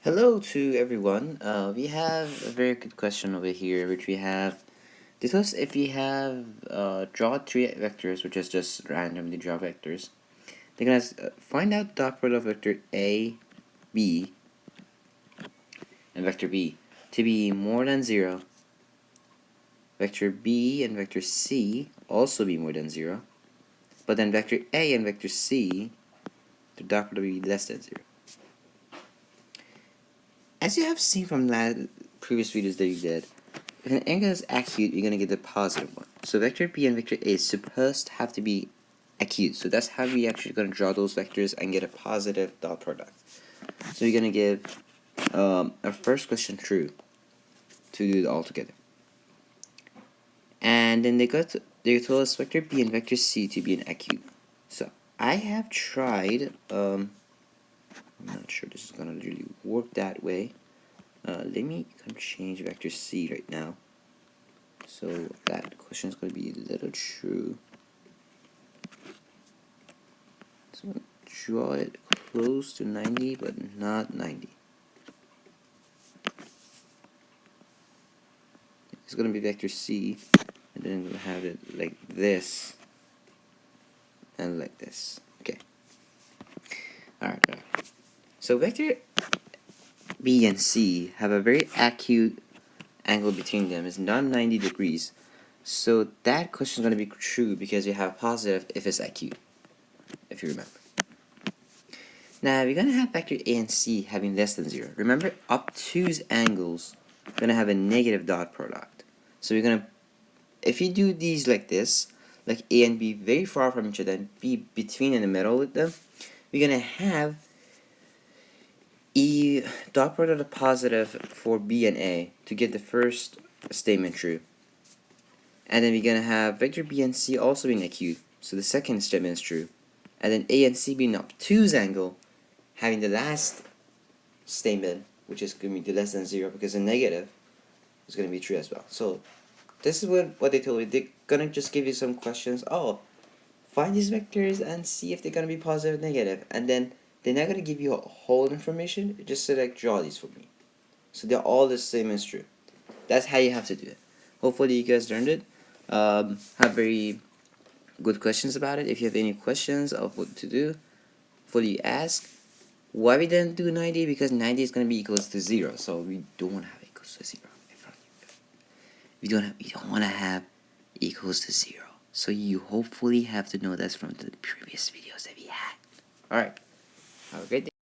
Hello to everyone. We have a very good question over here, which we have. This was if we have draw three vectors, which is just randomly draw vectors. They're gonna find out the dot product of vector A, B, and vector B to be more than 0. Vector B and vector C also be more than 0. But then vector A and vector C, the dot product will be less than 0. As you have seen from previous videos that you did, if an angle is acute, you're going to get the positive one. So vector B and vector A is supposed to have to be acute. So that's how we actually going to draw those vectors and get a positive dot product. So you're going to give our first question true to do it all together. And then they told us vector B and vector C to be an acute. So I have tried, I'm not sure this is going to really work that way. Let me change vector C right now. So that question is going to be a little true. So draw it close to 90, but not 90. It's going to be vector C, and then we'll have it like this, and like this. Okay. Alright. So vector B and C have a very acute angle between them. It's not 90 degrees. So that question is going to be true because you have positive if it's acute, if you remember. Now we're going to have vector A and C having less than 0. Remember, obtuse angles are going to have a negative dot product. So we're going to, if you do these like this, like A and B very far from each other and B between in the middle with them, we're going to have E dot product of positive for B and A to get the first statement true. And then we're going to have vector B and C also being acute, so the second statement is true. And then A and C being obtuse angle, having the last statement, which is going to be less than 0 because the negative is going to be true as well. So this is what they told me. They're going to just give you some questions. Oh, find these vectors and see if they're going to be positive or negative. And then they're not going to give you whole information. Just select draw these for me. So they're all the same as true. That's how you have to do it. Hopefully you guys learned it. Have very good questions about it. If you have any questions of what to do, hopefully ask. Why we didn't do 90? Because 90 is going to be equals to 0. So we don't have equals to 0 in front of you. We don't want to have equals to 0. So you hopefully have to know that's from the previous videos that we had. Alright. Have a great day.